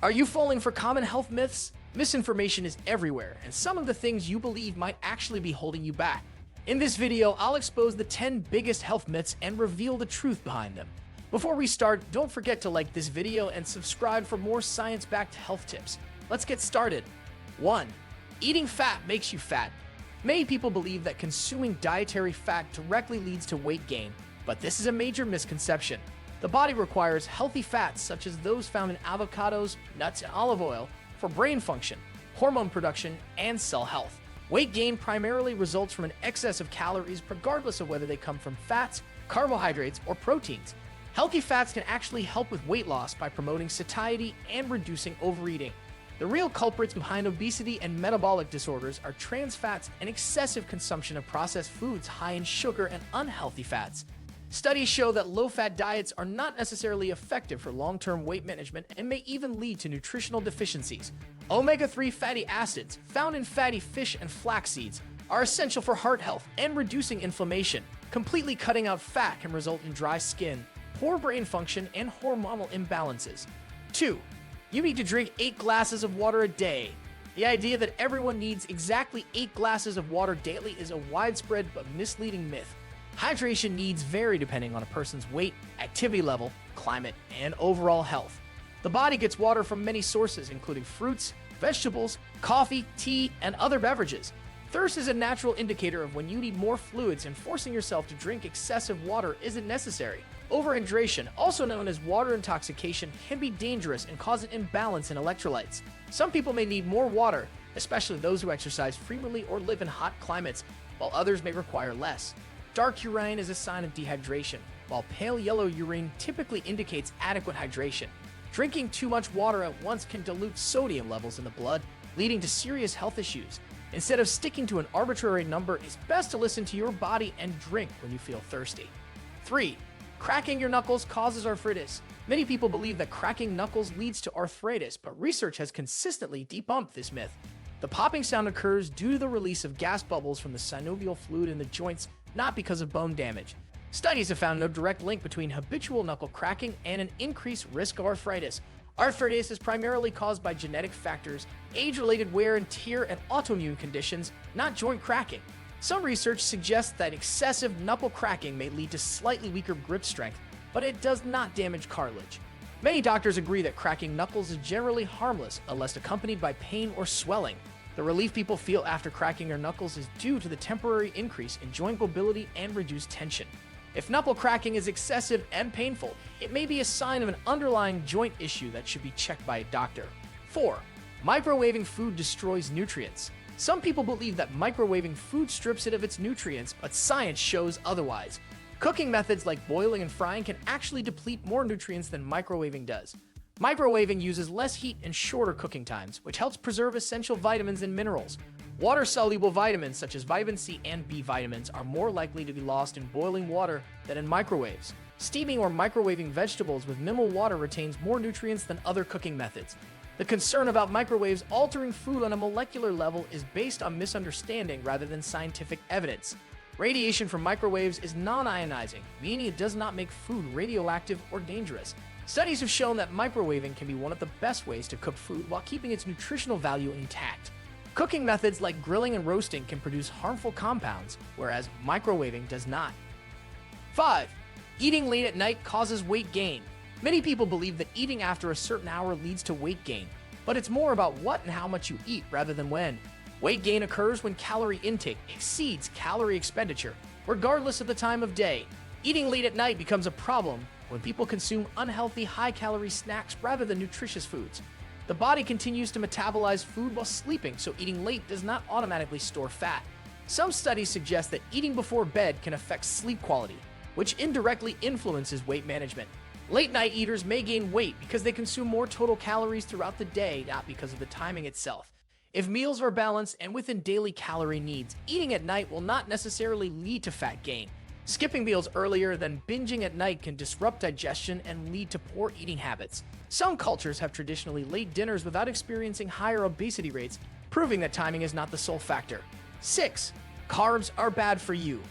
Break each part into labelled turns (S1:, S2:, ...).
S1: Are you falling for common health myths? Misinformation is everywhere, and some of the things you believe might actually be holding you back. In this video, I'll expose the 10 biggest health myths and reveal the truth behind them. Before we start, don't forget to like this video and subscribe for more science-backed health tips. Let's get started. 1. Eating fat makes you fat. Many people believe that consuming dietary fat directly leads to weight gain, but this is a major misconception. The body requires healthy fats such as those found in avocados, nuts, and olive oil for brain function, hormone production, and cell health. Weight gain primarily results from an excess of calories regardless of whether they come from fats, carbohydrates, or proteins. Healthy fats can actually help with weight loss by promoting satiety and reducing overeating. The real culprits behind obesity and metabolic disorders are trans fats and excessive consumption of processed foods high in sugar and unhealthy fats. Studies show that low-fat diets are not necessarily effective for long-term weight management and may even lead to nutritional deficiencies. Omega-3 fatty acids, found in fatty fish and flax seeds, are essential for heart health and reducing inflammation. Completely cutting out fat can result in dry skin, poor brain function, and hormonal imbalances. 2. You need to drink 8 glasses of water a day. The idea that everyone needs exactly 8 glasses of water daily is a widespread but misleading myth. Hydration needs vary depending on a person's weight, activity level, climate, and overall health. The body gets water from many sources, including fruits, vegetables, coffee, tea, and other beverages. Thirst is a natural indicator of when you need more fluids, and forcing yourself to drink excessive water isn't necessary. Overhydration, also known as water intoxication, can be dangerous and cause an imbalance in electrolytes. Some people may need more water, especially those who exercise frequently or live in hot climates, while others may require less. Dark urine is a sign of dehydration, while pale yellow urine typically indicates adequate hydration. Drinking too much water at once can dilute sodium levels in the blood, leading to serious health issues. Instead of sticking to an arbitrary number, it's best to listen to your body and drink when you feel thirsty. 3. Cracking your knuckles causes arthritis. Many people believe that cracking knuckles leads to arthritis, but research has consistently debunked this myth. The popping sound occurs due to the release of gas bubbles from the synovial fluid in the joints, not because of bone damage. Studies have found no direct link between habitual knuckle cracking and an increased risk of arthritis. Arthritis is primarily caused by genetic factors, age-related wear and tear, and autoimmune conditions, not joint cracking. Some research suggests that excessive knuckle cracking may lead to slightly weaker grip strength, but it does not damage cartilage. Many doctors agree that cracking knuckles is generally harmless unless accompanied by pain or swelling. The relief people feel after cracking their knuckles is due to the temporary increase in joint mobility and reduced tension. If knuckle cracking is excessive and painful, it may be a sign of an underlying joint issue that should be checked by a doctor. 4. Microwaving food destroys nutrients. Some people believe that microwaving food strips it of its nutrients, but science shows otherwise. Cooking methods like boiling and frying can actually deplete more nutrients than microwaving does. Microwaving uses less heat and shorter cooking times, which helps preserve essential vitamins and minerals. Water-soluble vitamins such as vitamin C and B vitamins are more likely to be lost in boiling water than in microwaves. Steaming or microwaving vegetables with minimal water retains more nutrients than other cooking methods. The concern about microwaves altering food on a molecular level is based on misunderstanding rather than scientific evidence. Radiation from microwaves is non-ionizing, meaning it does not make food radioactive or dangerous. Studies have shown that microwaving can be one of the best ways to cook food while keeping its nutritional value intact. Cooking methods like grilling and roasting can produce harmful compounds, whereas microwaving does not. 5. Eating late at night causes weight gain. Many people believe that eating after a certain hour leads to weight gain, but it's more about what and how much you eat rather than when. Weight gain occurs when calorie intake exceeds calorie expenditure, regardless of the time of day. Eating late at night becomes a problem when people consume unhealthy, high-calorie snacks rather than nutritious foods. The body continues to metabolize food while sleeping, so eating late does not automatically store fat. Some studies suggest that eating before bed can affect sleep quality, which indirectly influences weight management. Late-night eaters may gain weight because they consume more total calories throughout the day, not because of the timing itself. If meals are balanced and within daily calorie needs, eating at night will not necessarily lead to fat gain. Skipping meals earlier than binging at night can disrupt digestion and lead to poor eating habits. Some cultures have traditionally late dinners without experiencing higher obesity rates, proving that timing is not the sole factor. 6. Carbs are bad for you.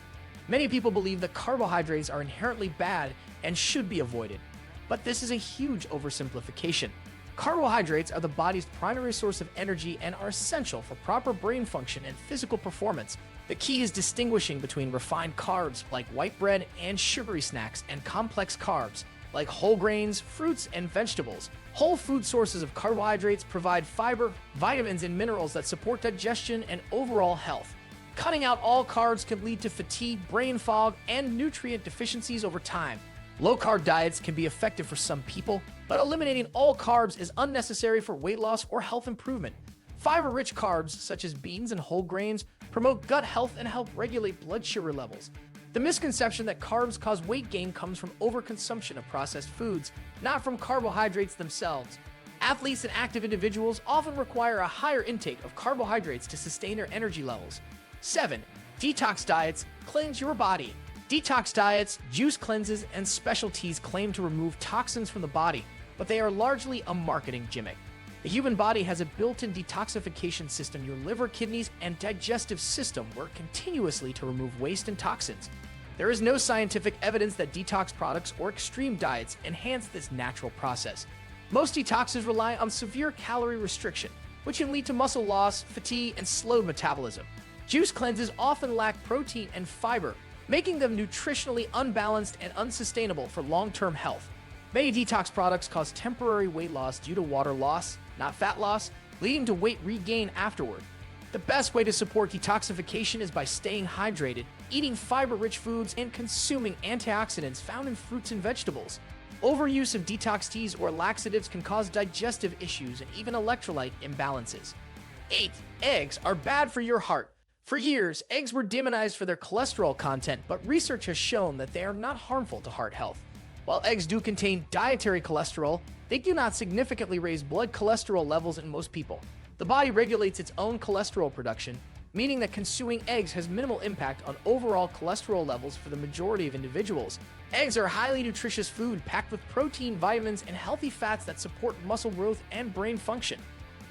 S1: Many people believe that carbohydrates are inherently bad and should be avoided. But this is a huge oversimplification. Carbohydrates are the body's primary source of energy and are essential for proper brain function and physical performance. The key is distinguishing between refined carbs, like white bread and sugary snacks, and complex carbs, like whole grains, fruits, and vegetables. Whole food sources of carbohydrates provide fiber, vitamins, and minerals that support digestion and overall health. Cutting out all carbs can lead to fatigue, brain fog, and nutrient deficiencies over time. Low-carb diets can be effective for some people, but eliminating all carbs is unnecessary for weight loss or health improvement. Fiber-rich carbs, such as beans and whole grains, promote gut health and help regulate blood sugar levels. The misconception that carbs cause weight gain comes from overconsumption of processed foods, not from carbohydrates themselves. Athletes and active individuals often require a higher intake of carbohydrates to sustain their energy levels. 7. Detox diets cleanse your body. Detox diets, juice cleanses, and specialties claim to remove toxins from the body, but they are largely a marketing gimmick. The human body has a built-in detoxification system. Your liver, kidneys, and digestive system work continuously to remove waste and toxins. There is no scientific evidence that detox products or extreme diets enhance this natural process. Most detoxes rely on severe calorie restriction, which can lead to muscle loss, fatigue, and slowed metabolism. Juice cleanses often lack protein and fiber, making them nutritionally unbalanced and unsustainable for long-term health. Many detox products cause temporary weight loss due to water loss, not fat loss, leading to weight regain afterward. The best way to support detoxification is by staying hydrated, eating fiber-rich foods, and consuming antioxidants found in fruits and vegetables. Overuse of detox teas or laxatives can cause digestive issues and even electrolyte imbalances. 8. Eggs are bad for your heart. For years, eggs were demonized for their cholesterol content, but research has shown that they are not harmful to heart health. While eggs do contain dietary cholesterol, they do not significantly raise blood cholesterol levels in most people. The body regulates its own cholesterol production, meaning that consuming eggs has minimal impact on overall cholesterol levels for the majority of individuals. Eggs are highly nutritious food packed with protein, vitamins, and healthy fats that support muscle growth and brain function.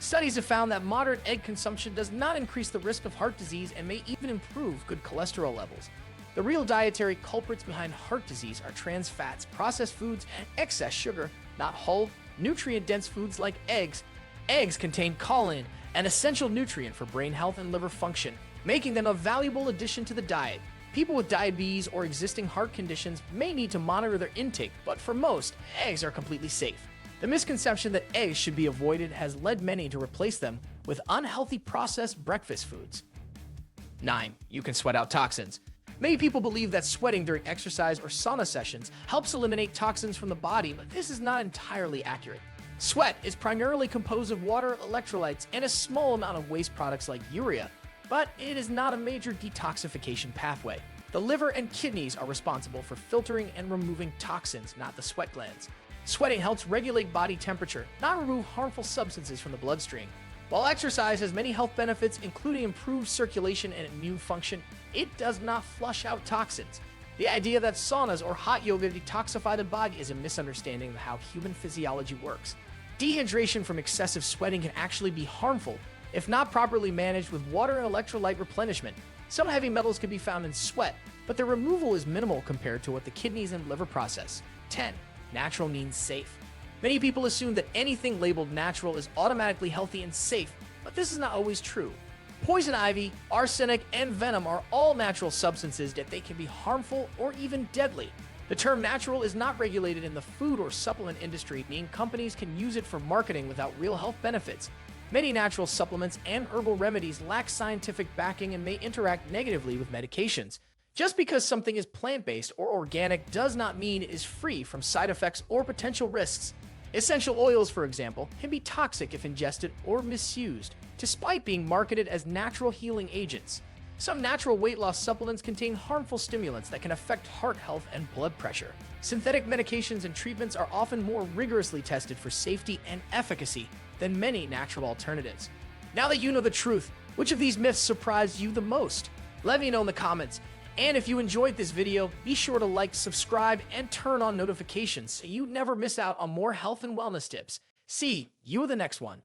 S1: Studies have found that moderate egg consumption does not increase the risk of heart disease and may even improve good cholesterol levels. The real dietary culprits behind heart disease are trans fats, processed foods, and excess sugar, not whole, nutrient-dense foods like eggs. Eggs contain choline, an essential nutrient for brain health and liver function, making them a valuable addition to the diet. People with diabetes or existing heart conditions may need to monitor their intake, but for most, eggs are completely safe. The misconception that eggs should be avoided has led many to replace them with unhealthy processed breakfast foods. 9. You can sweat out toxins. Many people believe that sweating during exercise or sauna sessions helps eliminate toxins from the body, but this is not entirely accurate. Sweat is primarily composed of water, electrolytes, and a small amount of waste products like urea, but it is not a major detoxification pathway. The liver and kidneys are responsible for filtering and removing toxins, not the sweat glands. Sweating helps regulate body temperature, not remove harmful substances from the bloodstream. While exercise has many health benefits, including improved circulation and immune function, it does not flush out toxins. The idea that saunas or hot yoga detoxify the body is a misunderstanding of how human physiology works. Dehydration from excessive sweating can actually be harmful if not properly managed with water and electrolyte replenishment. Some heavy metals can be found in sweat, but their removal is minimal compared to what the kidneys and liver process. 10. Natural means safe. Many people assume that anything labeled natural is automatically healthy and safe, but this is not always true. Poison ivy, arsenic, and venom are all natural substances that they can be harmful or even deadly. The term natural is not regulated in the food or supplement industry, meaning companies can use it for marketing without real health benefits. Many natural supplements and herbal remedies lack scientific backing and may interact negatively with medications. Just because something is plant-based or organic does not mean it is free from side effects or potential risks. Essential oils, for example, can be toxic if ingested or misused, despite being marketed as natural healing agents. Some natural weight loss supplements contain harmful stimulants that can affect heart health and blood pressure. Synthetic medications and treatments are often more rigorously tested for safety and efficacy than many natural alternatives. Now that you know the truth, which of these myths surprised you the most? Let me know in the comments. And if you enjoyed this video, be sure to like, subscribe, and turn on notifications so you never miss out on more health and wellness tips. See you in the next one.